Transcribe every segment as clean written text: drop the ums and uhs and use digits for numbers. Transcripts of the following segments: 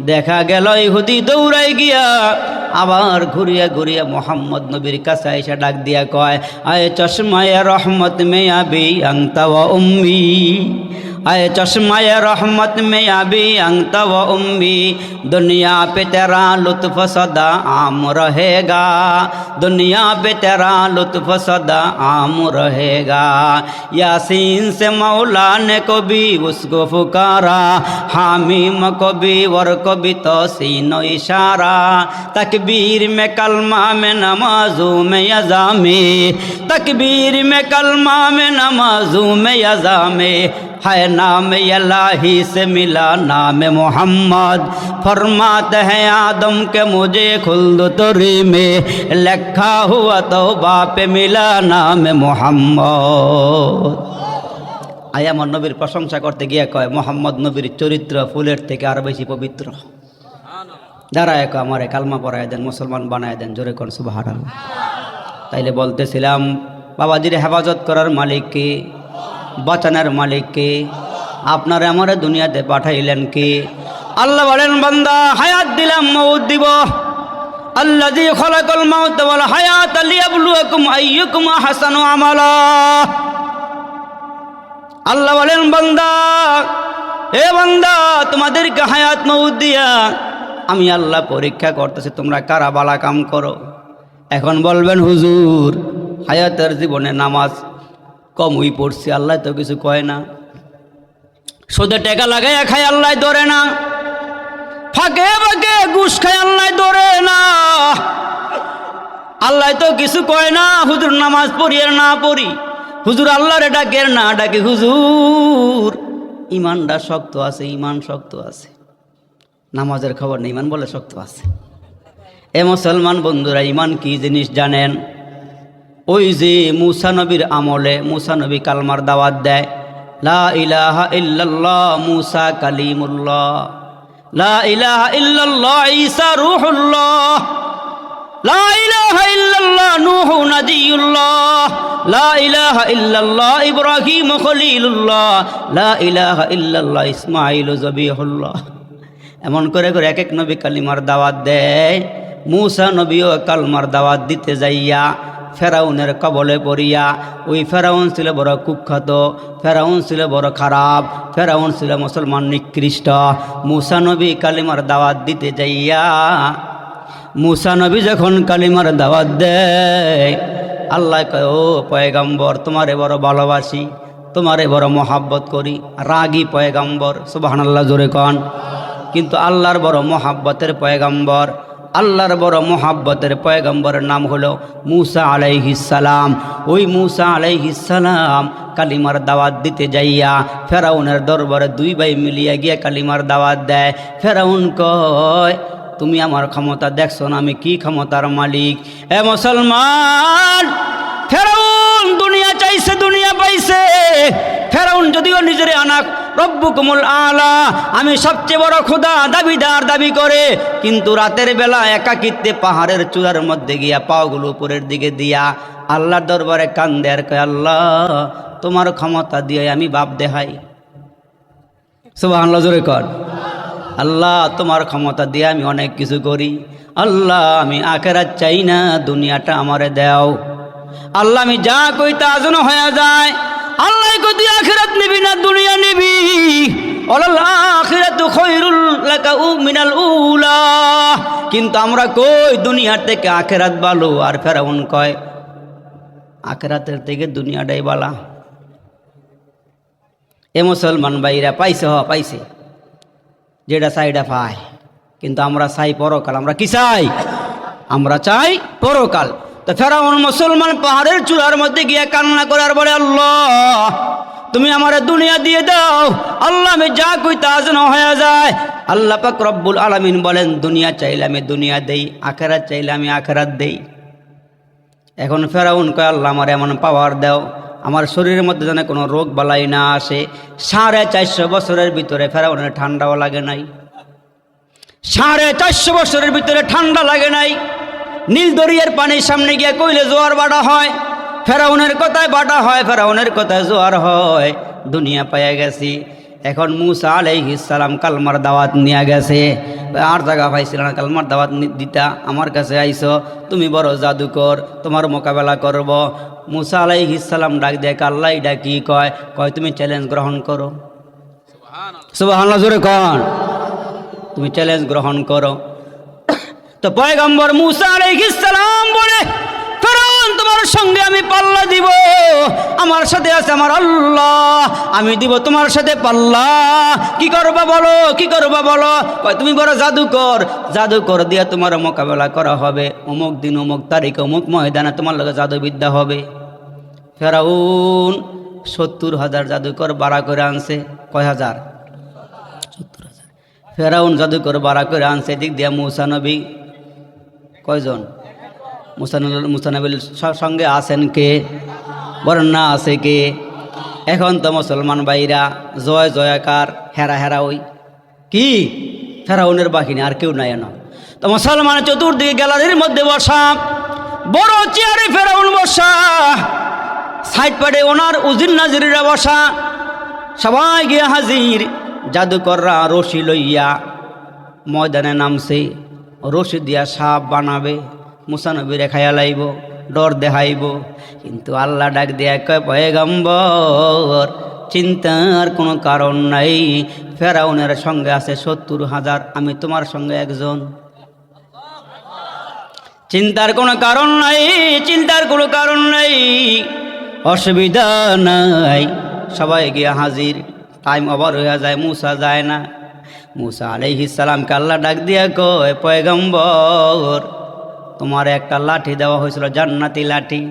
দেখা গেল ইহুদি দৌড়াই গিয়া আবার ঘুরিয়া ঘুরিয়া মোহাম্মদ নবীর কাছে এসে ডাক দিয়া কয়, আয়ে চশমায়ে রহমত মে আবি আংতা ওয়া উম্মি, आए चश्मा-ए रहमत में अभी अंगता व उम्मी, दुनिया पे तेरा लुत्फ सदा आम रहेगा, दुनिया पे तेरा लुत्फ सदा आम रहेगा। यासीन से मौला ने को भी उसको पुकारा, हामीम को भी वर को भी तौसीनो इशारा, तकबीर में कलमा में नमाजों में यज़ा में, तकबीर में कलमा में नमाजों में यज़ा में, है नाम इलाही से मिला नाम मोहम्मद, फरमाते हैं आदम के मुझे खुल्द तोरी में लिखा हुआ तौबा पे मिला नाम मोहम्मद। आया আমার নবীর প্রশংসা করতে গিয়ে কয়, মোহাম্মদ নবীর চরিত্র ফুলের থেকে আরো বেশি পবিত্র। দাঁড়ায় কয়, আমারে কালমা পড়ায় দেন, মুসলমান বানায় দেন, জোরে কোন সুবহানাল্লাহ। তাইলে বলতেছিলাম, বাবাজির হেফাজত করার মালিক কে? বাঁচানোর মালিক কে? আপনারা আমারে দুনিয়াতে পাঠাইলেন কে? আল্লাহ বলেন, বান্দা হায়াত দিলাম, মউত দিব। আল্লাযী খালাকাল মাউতা ওয়াল হায়াতা লিয়াবলুয়াকুম আইয়ুকুম আহসানু আমালা। আল্লাহ বলেন, বান্দা এ বান্দা, তোমাদেরকে হায়াত মউত দিয়া আমি আল্লাহ পরীক্ষা করতেছি, তোমরা কারা ভালো কাম করো। এখন বলবেন, হুজুর হায়াতের জীবনে নামাজ কমই পড়ছি, আল্লাহ তো কিছু কয় না। সুদে টাকা লাগাইয়া খায়, আল্লাহ ধরে না। ফাঁকে ফাঁকে ঘুষ খায়, আল্লাহ ধরে না। আল্লাহ তো কিছু কয় না। হুজুর নামাজ পড়ি আর না পড়ি, হুজুর আল্লাহরে ডাকের না ডাকে, হুজুর ইমানটা শক্ত আছে, ইমান শক্ত আছে। নামাজের খবর নেই, ইমান বলে শক্ত আছে। এ মুসলমান বন্ধুরা, ইমান কি জিনিস জানেন? ওই যে মুসা নবীর আমলে মুসা নবী কালমার দাওয়াত দেয়, লা ইলাহা ইল্লাল্লাহ মুসা কালিমুল্লাহ, লা ইলাহা ইল্লাল্লাহ ঈসা রূহুল্লাহ, লা ইলাহা ইল্লাল্লাহ নূহ নবিয়ুল্লাহ, লা ইলাহা ইল্লাল্লাহ ইব্রাহিম খলিলুল্লাহ, লা ইলাহা ইল্লাল্লাহ ইসমাঈল যবিহুল্লাহ। এমন করে করে এক এক নবী কালিমার দাওয়াত দেয়। মুসা নবীও কালমার দাওয়াত দিতে যাইয়া ফেরাউনের কবলে পড়িয়া, ওই ফেরাউন ছিল বড় কুখ্যাত, ফেরাউন ছিল বড় খারাপ, ফেরাউন ছিল মুসলমান নিকৃষ্ট। মুসা নবী কালিমার দাওয়াত দিতে যাইয়া, মুসা নবী যখন কালিমার দাওয়াত দেয়, আল্লাহ কয়, ও পয়গম্বর, তোমারে বড় ভালোবাসি, তোমারে বড় মহাব্বত করি। রাগী পয়গম্বর, সুবহানাল্লাহ জোরে কন। কিন্তু আল্লাহর বড় মহাব্বতের পয়গম্বর, আল্লাহর বড় মোহাব্বতের পয়গম্বরের নাম হলো মুসা আলাইহিস সালাম। ওই মুসা আলাইহিস সালাম কালিমার দাওয়াত দিতে যাইয়া ফেরাউনের দরবারে দুই ভাই মিলিয়ে গিয়ে কালিমার দাওয়াত দেয়। ফেরাউন কয়, তুমি আমার ক্ষমতা দেখছো না, আমি কি ক্ষমতার মালিক? এ মুসলমান, ফেরাউন দুনিয়া চাইছে, দুনিয়া পাইছে। ফেরাউন যদিও নিজের আনা রব্বুকুমুল আলা, আমি সবচেয়ে বড় খোদা দাবিদার দাবি করে, কিন্তু রাতের বেলা একাকিত্বে পাহাড়ের চূড়ার মধ্যে গিয়া পাগুলো উপরের দিকে দিয়া আল্লাহর দরবারে কান্দে আর কয়, আল্লাহ তোমার ক্ষমতা দিয়ে আমি বাপ দেখাই। সুবহানাল্লাহ জোরে কর। আল্লাহ তোমার ক্ষমতা দিয়ে আমি অনেক কিছু করি। আল্লাহ আমি আখিরাত চাই না, দুনিয়াটা আমারে দাও। আল্লাহ আমি যা কই তা যেন হয়ে যায়। আল্লাহ কই, তুই আখিরাত নিবি না দুনিয়া নিবি? ওয়ালাল আখিরাতু খায়রুল লাকা মিনাল উলা। কিন্তু আমরা কই দুনিয়ার থেকে আখিরাত ভালো, আর ফেরাউন কয় আখিরাতের থেকে দুনিয়াটাই ভালো। এ মুসলমান ভাইরা, পাইছে পাইছে, যেটা চাইটা পায়। কিন্তু আমরা চাই পরকাল। আমরা কি চাই? আমরা চাই পরকাল। তো ফেরাউন মুসলমান পাহাড়ের চূড়ার মধ্যে গিয়ে কান্না করে আর বলে, আল্লাহ তুমি আমার দুনিয়া দিয়ে দাও, আল্লাহ আমি যা কই তা যেন হয়ে যায়। আল্লাহ পাক রব্বুল আলামিন বলেন, দুনিয়া চাইলে আমি দুনিয়া দেই, আখিরাত চাইলে আমি আখিরাত দেই। এখন ফেরাউন কয়, আল্লাহ আমার এমন পাওয়ার দাও, আমার শরীরের মধ্যে যেন কোনো রোগ বালাই না আসে। 450 বছরের ভিতরে ফেরাউনের ঠান্ডাও লাগে নাই। 450 বছরের ভিতরে ঠান্ডা লাগে নাই। নীল দরিয়ার পানির সামনে গিয়ে কইলে জোয়ার বাটা হয়, ফেরাউনের কথায় বাটা হয়, ফেরাউনের কথায় জোয়ার হয়। দুনিয়া পাইয়া গেছি। এখন মুসা আলাইহিস সালাম কালমার দাওয়াত নিয়ে গেছে, আর জায়গা পাইছিল না, কালমার দাওয়াত দিতা আমার কাছে আইছো, তুমি বড় জাদুকর, তোমার মোকাবেলা করব। মুসা আলাইহিস সালাম ডাক দেখ, আল্লাহ এটা কি কয়? কয় তুমি চ্যালেঞ্জ গ্রহণ করো। সুবহানাল্লাহ, জোরে কন, তুমি চ্যালেঞ্জ গ্রহণ করো। তো পয়গম্বর মুসা আলাইহিস সালাম বলে, ফেরাউন তোমার সঙ্গে আমি পাল্লা দিব, আমার সাথে আছে আমার আল্লাহ, আমি দিব তোমার সাথে পাল্লা। কি করবা বলো, কি করবা বলো? কয় তুমি বড় জাদুকর, জাদুকর দিয়া তোমার মোকাবেলা করা হবে, অমুক দিন অমুক তারিখে অমুক ময়দানে তোমার লগে জাদুবিদ্যা হবে। ফেরাউন 70,000 জাদুকর বাড়া করে আনছে। কয় হাজার? 70,000। ফেরাউন জাদুকর বাড়া করে আনছে। দিক দিয়া মুসা নবী কয়জন? মুসা নবীর সঙ্গে আছেন কে? বর্ণনা আছে কে? এখন তো মুসলমান ভাইরা জয় জয়াকার, হেরা হেরা ওই কি ফেরাউনের বাহিনী, আর কেউ নাই। না তো মুসলমানের চতুর্দিকে গ্যালারির মধ্যে বসা, বড় চেয়ারে ফেরাউন বসা, সাইড পাড়ে ওনার উজির নাজিরা বসা, সবাই গিয়ে হাজির। জাদুকররা রশি লইয়া ময়দানে নামছে, রশি দিয়া সাপ বানাবে, মুসা নবী রেখাইয়া লাইব, ডর দেখাইব। কিন্তু আল্লাহ ডাক দিয়া কয়, পয়গম্বর চিন্তার কোনো কারণ নাই, ফেরাউনের সঙ্গে আছে 70,000, আমি তোমার সঙ্গে একজন, চিন্তার কোনো কারণ নাই, চিন্তার কোনো কারণ নাই, অসুবিধা নাই। সবাই গিয়া হাজির। টাইম ওভার হয়ে যায়, মুসা যায় না। মুসা আলাইহিস সালামকে আল্লাহ ডাক দিয়া কয়, পয়গম্বর তোমার একটা লাঠি দেওয়া হয়েছিল, জান্নাতি লাঠি,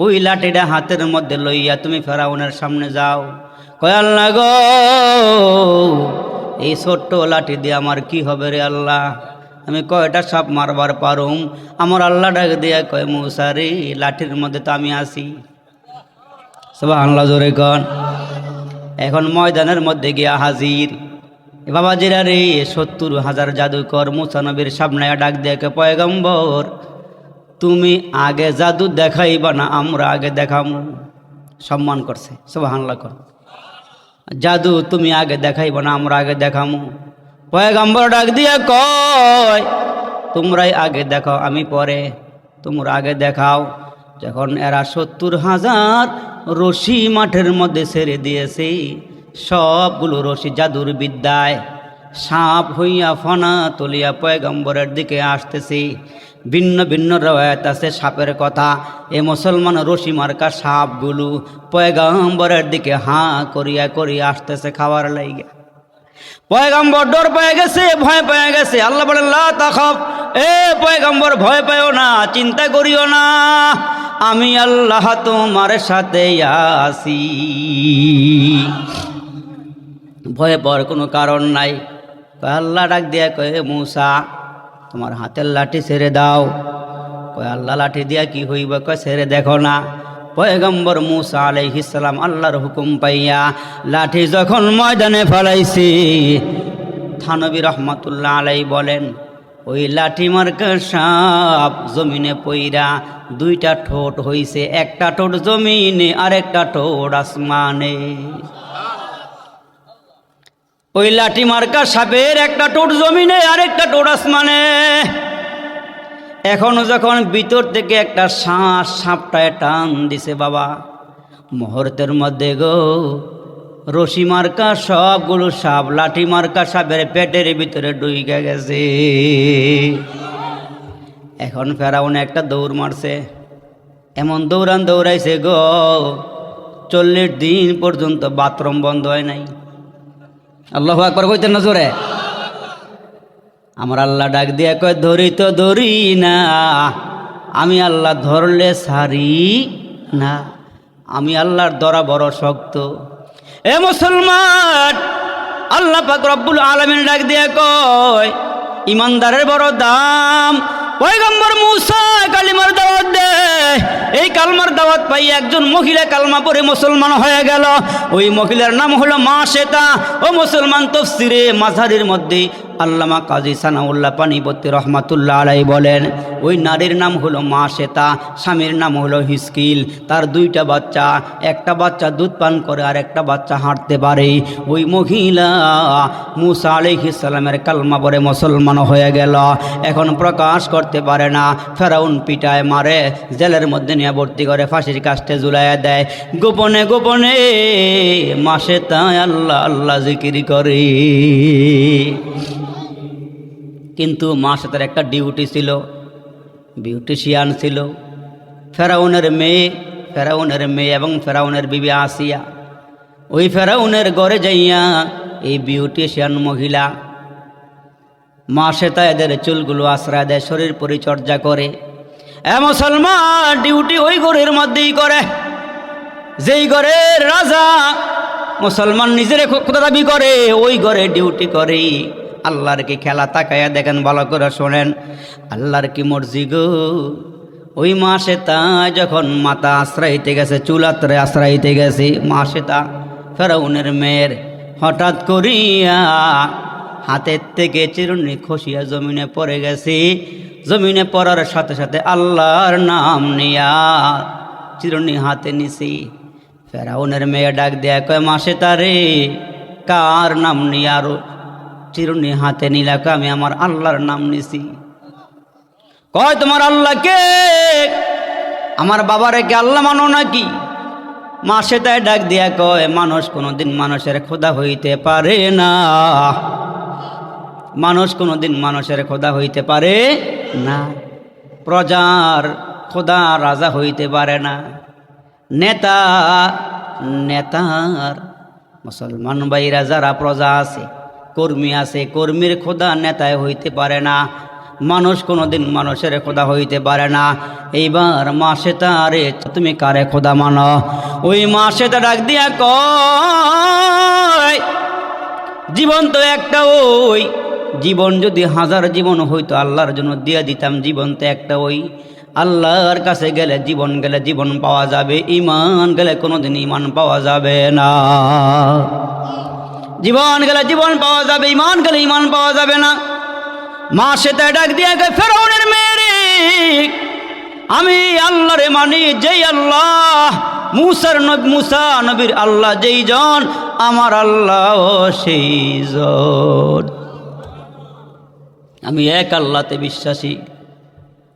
ওই লাঠিটা হাতের মধ্যে লইয়া তুমি ফেরাউনের সামনে যাও। কয় আল্লাহ গো, এই ছোট্ট লাঠি দিয়ে আমার কি হবে রে আল্লাহ, আমি কয়টা সাপ মারবার পারুম? আমার আল্লাহ ডাক দিয়া কয়, মুসা রে, লাঠির মধ্যে তো আমি আছি। সুবহানাল্লাহ, জোরে কন। এখন ময়দানের মধ্যে গিয়া হাজির। বাবাজিরা রে, 70,000 জাদুকর মুসা নবীর সামনে ডাক দিয়ে কয়, পয়গম্বর তুমি আগে জাদু দেখাইবা না আমরা আগে দেখামু? সম্মান করছে। সুবহানাল্লাহ কর। জাদু তুমি আগে দেখাইবা না আমরা আগে দেখামু? পয়গম্বর ডাক দিয়ে কয়, তোমরাই আগে দেখাও, আমি পরে, তোমরা আগে দেখাও। যখন এরা 70,000 রশি মাঠের মধ্যে ছেড়ে দিয়েছে, সবগুলো রশি জাদুর বিদ্যায় সাপ হইয়া ফনা তুলিয়া পয়গম্বরের দিকে আসতেছে। ভিন্ন ভিন্ন রওয়ায়াত আছে সাপের কথা। এ মুসলমান রশি মার্কা সাপগুলো পয়গম্বরের দিকে হাঁ করিয়া করিয়া আসতেছে খাওয়ার লাইগা। পয়গম্বর ডর পেয়ে গেছে, ভয় পেয়ে গেছে। আল্লাহ বলেন, লা তাখাফ, এ পয়গম্বর ভয় পেও না, চিন্তা করিও না, আমি আল্লাহ তোমার সাথে আছি, ভয় পাওয়ার কোনো কারণ নাই। আল্লাহ ডাক দিয়া কয়ে, মুসা তোমার হাতের লাঠি ছেড়ে দাও। কয় আল্লাহ লাঠি দিয়া কি হইব? কয় ছেড়ে দেখো না। পয়গম্বর মুসা আলাইহিস সালাম আল্লাহর হুকুম পাইয়া লাঠি যখন ময়দানে ফেলাইছে, থানবী রহমাতুল্লাহ আলাইহি বলেন, ওই লাঠি মার্কা সাপ জমিনে পইরা দুইটা ঠোঁট হইছে, একটা ঠোঁট জমিনে আর একটা ঠোঁট আসমানে। ওই লাঠি মার্কা সাপের একটা ঠোঁট জমিনে আর একটা ঠোঁট আসমানে। এখন যখন ভিতর থেকে একটা শ্বাস সাপটায় টান দিছে বাবা, মুহূর্তের মধ্যে গো রশি মার্কা সবগুলো সাপ লাঠি মার্কা সাপের পেটের ভিতরে ঢুইকা গেছে। এখন ফেরাউন একটা দৌড় মারছে, এমন দৌড়াইছে গো, 40 দিন পর্যন্ত বাথরুম বন্ধ হয় নাই। আল্লাহু আকবার কইতেন না জোরে? আমার আল্লাহ ডাক দিয়া কয়, ধরি তো ধরি না, আমি আল্লাহ ধরলে ছাড়ি না, আমি আল্লাহর ধরা বড় শক্ত। এ মুসলমান, আল্লাহ পাক রব্বুল আলামিন ডাক দিয়া কয়, ইমানদারের বড় দাম। পয়গম্বর মুসা কালিমার দাওয়াত দেয়, এই কালমার দাওয়াত পাই একজন মহিলা কালমা পড়ে মুসলমান হয়ে গেল। ওই মহিলার নাম হলো মা শ্বেতা। ও মুসলমান, তাফসীরে মাযহারির মধ্যে আল্লামা কাজী সানাউল্লাহ পানিপত্তি রহমাতুল্লাহ আলাইহি বলেন, ওই নারীর নাম হলো মা শ্বেতা, স্বামীর নাম হলো হিসকিল, তার দুইটা বাচ্চা, একটা বাচ্চা দুধ পান করে আর একটা বাচ্চা হাঁটতে পারে। ওই মহিলা মুসা আলাইহিস সালামের কালমা পড়ে মুসলমান হয়ে গেল। এখন প্রকাশ করতে পারে না, ফেরাউন পিটায় মারে, জেলের মধ্যে নিয়ে ভর্তি করে ফাঁসির কাস্টে ঝুলাইয়া দেয়। গোপনে গোপনে মা শ্বেতা আল্লাহ আল্লাহ জিকির করে। কিন্তু মা শ্বেতার একটা ডিউটি ছিল, বিউটিশিয়ান ছিল। ফেরাউনের মেয়ে এবং ফেরাউনের বিবি আসিয়া ওই ফেরাউনের ঘরে যাইয়া এই বিউটিশিয়ান মহিলা মা শ্বেতা এদের চুলগুলো আশ্রয় দেয়, শরীর পরিচর্যা করে। মুসলমান ডিউটি ওই ঘরের মধ্যেই করে, যেই ঘরের রাজা মুসলমান নিজের খোদা দাবি করে, ওই ঘরে ডিউটি করে। আল্লাহর কি খেলা, তাকায়া দেখেন, ভালো করে শোনেন, আল্লাহর কি মর্জি গো। ওই মা শ্বেতা যখন মাথা আশ্রাইতে গেছে, চুলাত্রে আশ্রাইতে গেছে, মা শ্বেতা ফেরাউনের মেয়ের হঠাৎ করিয়া হাতের থেকে চিরুনি খসিয়া জমিনে পড়ে গেছে। জমিনে পড়ার সাথে সাথে আল্লাহর নাম নিয়া চিরুনি হাতে নিছি। ফেরাউনের মেয়ে ডাক দেয়া কয়, মা শ্বেতা রে, কার নাম নিয়া আরো চিরুনি হাতে নিলা? আমি আমার আল্লাহর নাম নিছি। কয়, তোমার আল্লাহ কে? আমার বাবারে কি আল্লাহ মানো নাকি? মা শ্বেতায় ডাক দিয়া কয়, মানুষ কোনোদিন মানুষের খোদা হইতে পারে না, মানুষ কোনোদিন মানুষের খোদা হইতে পারে না, প্রজার খোদা রাজা হইতে পারে না, নেতার মুসলমান ভাইরা যারা প্রজা আছে, কর্মী আছে, কর্মীর খোদা নেতায় হইতে পারে না, মানুষ কোনোদিন মানুষের খোদা হইতে পারে না। এইবার মা শ্বেতা, রে তুমি কারে খোদা মানো? ওই মা শ্বেতা ডাক দিয়া কয়, জীবন তো একটা, ওই জীবন যদি 1000 জীবন হইতো আল্লাহর জন্য দিয়া দিতাম। জীবন তো একটা, ওই আল্লাহর কাছে গেলে জীবন গেলে জীবন পাওয়া যাবে, ইমান গেলে কোনোদিন ইমান পাওয়া যাবে না। জীবন গেলে জীবন পাওয়া যাবে, ইমান গেলে ইমান পাওয়া যাবে না। মা শ্বেতা ডাক দিয়া কয়, ফেরাউনের মেয়ে, আমি আল্লাহরে মানি, যেই আল্লাহ মুসা নবীর আল্লাহ যেই জন, আমার আল্লাহ সেই জন। আমি এক আল্লাহতে বিশ্বাসী,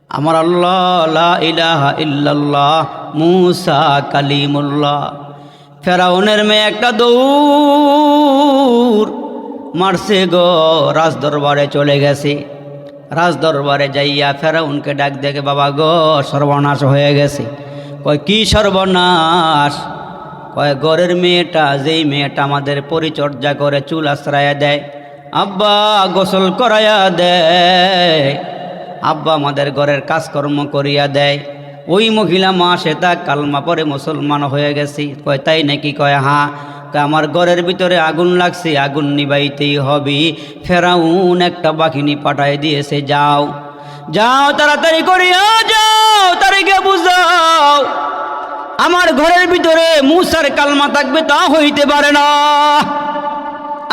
আমার আল্লাহ লা ইলাহা ইল্লাল্লাহ মুসা কালিমুল্লাহ। ফেরাউনের মেয়ে একটা দৌড় মারছে গো, রাজদরবারে চলে গেছে। রাজদরবারে যাইয়া ফেরাউনকে ডাক দেখে, বাবা গো, সর্বনাশ হয়ে গেছে। কয়, কি সর্বনাশ? কয়, ঘরের মেয়েটা, যেই মেয়েটা আমাদের পরিচর্যা করে, চুল আশ্রায়া দেয়, আব্বা গোসল করাইয়া দেয়, আব্বা আমাদের ঘরের কাজকর্ম করিয়া দেয়, ওই মহিলা মা শ্বেতা কালমা পরে মুসলমান হয়ে গেছি। কয়, তাই নাকি? কয়, হ্যাঁ। আমার ঘরের ভিতরে আগুন লাগছে, আগুন নিবাইতেই হবে। ফেরাউন একটা বাহিনী পাঠায় দিয়েছে, যাও যাও তাড়াতাড়ি করিয়া যাও, তারিখে বুঝাও আমার ঘরের ভিতরে মুসার কালমা থাকবে, তা হইতে পারে না,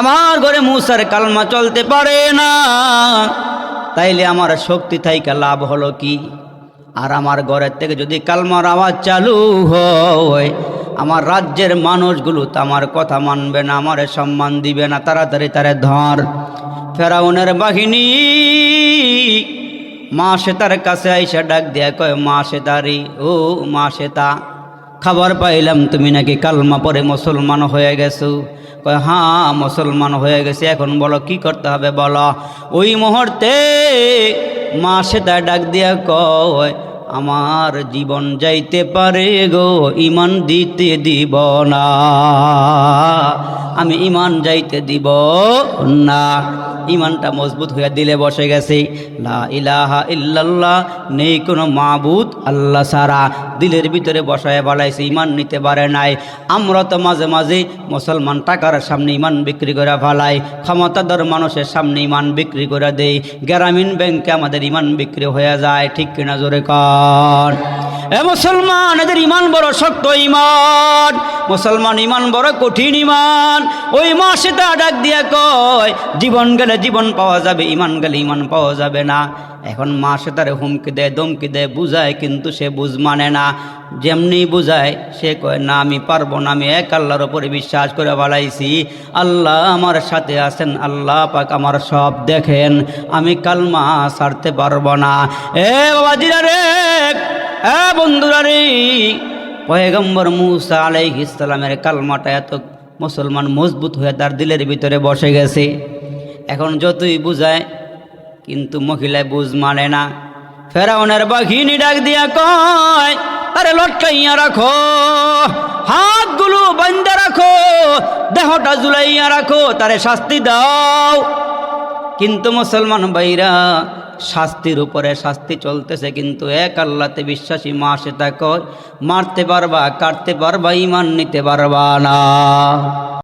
আমার ঘরে মুসার কালমা চলতে পারে না। তাইলে আমার শক্তি থাইকা লাভ হলো কি? আর আমার ঘরের থেকে যদি কালমার আওয়াজ চালু হয়, আমার রাজ্যের মানুষগুলো তো আমার কথা মানবে না, আমারে সম্মান দিবে না, তাড়াতাড়ি তারে ধর। ফেরাউনের বাহিনী মা শ্বেতার কাছে আইসা ডাক দেয়া কয়, মা শ্বেতারি, ও মা শ্বেতা, খবর পাইলাম তুমি নাকি কালমা পরে মুসলমান হয়ে গেছো। কয়, হ্যাঁ মুসলমান হয়ে গেছে, এখন বলো কি করতে হবে বলো। ওই মুহূর্তে মা শ্বেতা ডাক দিয়া কয়, আমার জীবন যাইতে পারে গো, ইমান দিতে দিব না, আমি ইমান যাইতে দিব না। ইমানটা মজবুত হইয়া দিলে বসে গেছে, লা ইলাহা ইল্লাল্লাহ, নেই কোনো মাবুদ আল্লাহ ছাড়া, দিলের ভিতরে বসায় বালাইছে, ইমান নিতে পারে নাই। আমরা তো মাঝে মাঝে মুসলমান টাকার সামনে ইমান বিক্রি করে ফেলাই, ক্ষমতাধর মানুষের সামনে ইমান বিক্রি করে দেই, গ্রামীণ ব্যাংকে আমাদের ইমান বিক্রি হয়ে যায়, ঠিক কিনা জোরে কর। এ মুসলমান, এদের ইমান বড় শক্ত ইমান, মুসলমান ইমান বড় কঠিন ইমান। ওই মা সেটা ডাক দিয়া কয়, জীবন গেলে জীবন পাওয়া যাবে, ইমান গেলে ইমান পাওয়া যাবে না। এখন মা সে তারে হুমকি দেয়, দমকি দেয়, বুঝায়, কিন্তু সে বুঝ মানে না। যেমনি বুঝায় সে কয়, না আমি পারবো না, আমি এক আল্লাহর উপরে বিশ্বাস করে বাড়াইছি, আল্লাহ আমার সাথে আছেন, আল্লাহ পাক আমার সব দেখেন, আমি কালমা ছাড়তে পারবো না। এ বাবাজিরা রে, এ বন্ধুরা রে, পয়গম্বর মূসা আলাইহিস সালামের কালমাটা এত মুসলমান মজবুত হয়ে তার দিলের ভিতরে বসে গেছে। এখন যতই বুঝায় কিন্তু মহিলায় বুঝ মানে না। ফেরাউনের বাঘিনী ডাক দিয়া কয়, আরে লটকাইয়া রাখো, হাতগুলো বান্ধা রাখো, দেহটা ঝুলাইয়া রাখো, তারে শাস্তি দাও। কিন্তু মুসলমান ভাইরা, শাস্তির উপরে শাস্তি চলতেছে, কিন্তু এক আল্লাহতে বিশ্বাসী মা সেটা কয়, মারতে পারবা, কাটতে পারবা, ইমান নিতে পারবা না।